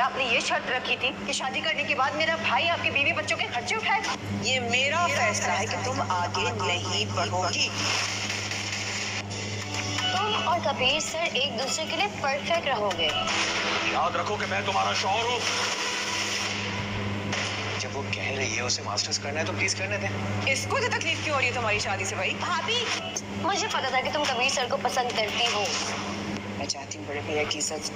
क्या आपने ये शर्त रखी थी कि शादी करने के बाद मेरा भाई आपके बीवी बच्चों के खर्चे उठाएगा? ये मेरा फैसला है कि तुम आगे नहीं बढ़ोगी। तुम और कबीर सर एक दूसरे के लिए परफेक्ट रहोगे। याद रखो कि मैं तुम्हारा शौहर हूँ। जब वो कह रही है उसे मास्टर्स करना है तो प्लीज करने दें। इसको तो तकलीफ क्यों हो रही है तुम्हारी शादी से भाई? भाभी, मुझे पता था कि तुम कबीर सर को पसंद करती हो। मैं चाहती हूँ बड़े भैया की इज्जत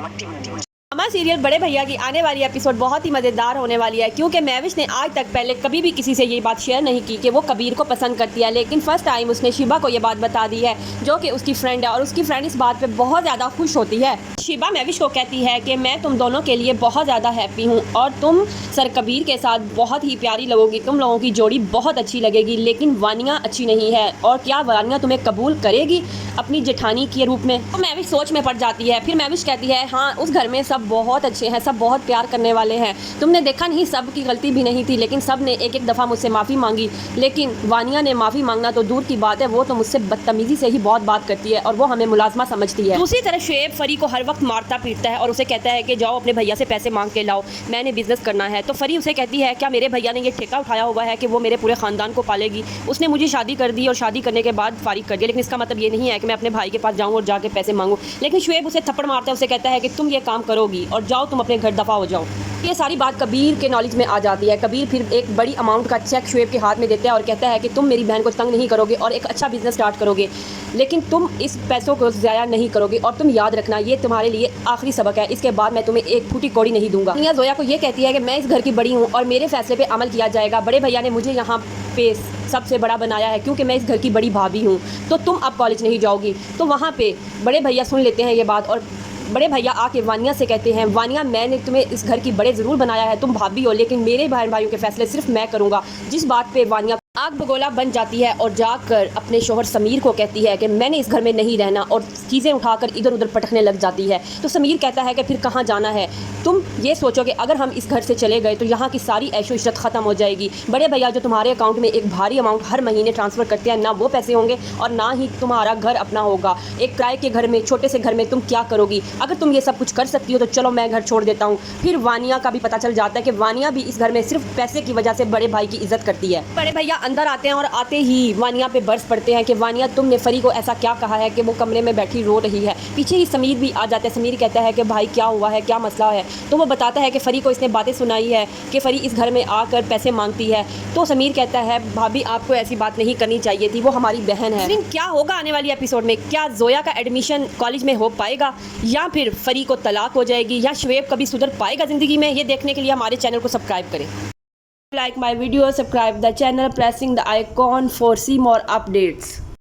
मट्टी में ड्रामा सीरियल बड़े भैया की आने वाली एपिसोड बहुत ही मज़ेदार होने वाली है, क्योंकि महविश ने आज तक पहले कभी भी किसी से ये बात शेयर नहीं की कि वो कबीर को पसंद करती है, लेकिन फर्स्ट टाइम उसने शिबा को ये बात बता दी है, जो कि उसकी फ्रेंड है, और उसकी फ्रेंड इस बात पे बहुत ज़्यादा खुश होती है। शिबा महविश को कहती है कि मैं तुम दोनों के लिए बहुत ज़्यादा हैप्पी हूँ और तुम सर कबीर के साथ बहुत ही प्यारी लगोगी, तुम लोगों की जोड़ी बहुत अच्छी लगेगी, लेकिन वानिया अच्छी नहीं है। और क्या वानिया तुम्हें कबूल करेगी अपनी जेठानी के रूप में? तो महविश सोच में पड़ जाती है। फिर महविश कहती है हाँ, उस घर में सब बहुत अच्छे हैं, सब बहुत प्यार करने वाले हैं, तुमने देखा नहीं सब की गलती भी नहीं थी, लेकिन सब ने एक एक दफ़ा मुझसे माफ़ी मांगी, लेकिन वानिया ने माफ़ी मांगना तो दूर की बात है, वो तो मुझसे बदतमीज़ी से ही बहुत बात करती है और वो हमें मुलाजमा समझती है। दूसरी तरफ शुएब फरी को हर वक्त मारता पीटता है और उसे कहता है कि जाओ अपने भैया से पैसे मांग के लाओ, मैंने बिजनेस करना है। तो फरी उसे कहती है क्या मेरे भैया ने ये ठेका उठाया हुआ है कि वो मेरे पूरे ख़ानदान को पालेगी? उसने मुझे शादी कर दी और शादी करने के बाद फारिग कर दिया, लेकिन इसका मतलब ये नहीं है कि मैं अपने भाई के पास जाऊँ और जाके पैसे मांगूँ। लेकिन शुएब उसे थप्पड़ मारता है, उसे कहता है कि तुम ये काम करोगी और जाओ तुम अपने घर दफ़ा हो जाओ। ये सारी बात कबीर के नॉलेज में आ जाती है। कबीर फिर एक बड़ी अमाउंट का चेक शुएब के हाथ में देता है और कहता है कि तुम मेरी बहन को तंग नहीं करोगे और एक अच्छा बिजनेस स्टार्ट करोगे, लेकिन तुम इस पैसों को ज़ाया नहीं करोगे और तुम याद रखना ये तुम्हारे लिए आखिरी सबक है, इसके बाद मैं तुम्हें एक फूटी कौड़ी नहीं दूंगा। दुनिया जोया को ये कहती है कि मैं इस घर की बड़ी हूँ और मेरे फैसले पे अमल किया जाएगा। बड़े भैया ने मुझे यहाँ पे सबसे बड़ा बनाया है क्योंकि मैं इस घर की बड़ी भाभी हूँ, तो तुम अब कॉलेज नहीं जाओगी। तो वहाँ पे बड़े भैया सुन लेते हैं ये बात और बड़े भैया आके वानिया से कहते हैं वानिया मैंने तुम्हें इस घर की बड़े ज़रूर बनाया है, तुम भाभी हो, लेकिन मेरे बहन भाइयों के फैसले सिर्फ मैं करूँगा। जिस बात पे वानिया आग बगोला बन जाती है और जाकर अपने शोहर समीर को कहती है कि मैंने इस घर में नहीं रहना और चीज़ें उठाकर इधर उधर पटकने लग जाती है। तो समीर कहता है कि फिर कहाँ जाना है? तुम ये सोचो कि अगर हम इस घर से चले गए तो यहाँ की सारी ऐशो इशरत ख़त्म हो जाएगी। बड़े भैया जो तुम्हारे अकाउंट में एक भारी अमाउंट हर महीने ट्रांसफ़र करते हैं, ना वो पैसे होंगे और ना ही तुम्हारा घर अपना होगा। एक किराए के घर में, छोटे से घर में तुम क्या करोगी? अगर तुम ये सब कुछ कर सकती हो तो चलो मैं घर छोड़ देता हूँ। फिर वानिया का भी पता चल जाता है कि वानिया भी इस घर में सिर्फ पैसे की वजह से बड़े भाई की इज्जत करती है। बड़े भैया अंदर आते हैं और आते ही वानिया पे बरस पड़ते हैं कि वानिया तुमने फरी को ऐसा क्या कहा है कि वो कमरे में बैठी रो रही है। पीछे ही समीर भी आ जाता है। समीर कहता है कि भाई क्या हुआ है, क्या मसला है? तो वो बताता है कि फरी को इसने बातें सुनाई है कि फरी इस घर में आकर पैसे मांगती है। तो समीर कहता है भाभी आपको ऐसी बात नहीं करनी चाहिए थी, वो हमारी बहन है। लेकिन क्या होगा आने वाली एपिसोड में? क्या जोया का एडमिशन कॉलेज में हो पाएगा या फिर फरी को तलाक हो जाएगी या शुएब कभी सुधर पाएगा ज़िंदगी में? ये देखने के लिए हमारे चैनल को सब्सक्राइब करें। Like my video, subscribe the channel, pressing the icon for see more updates.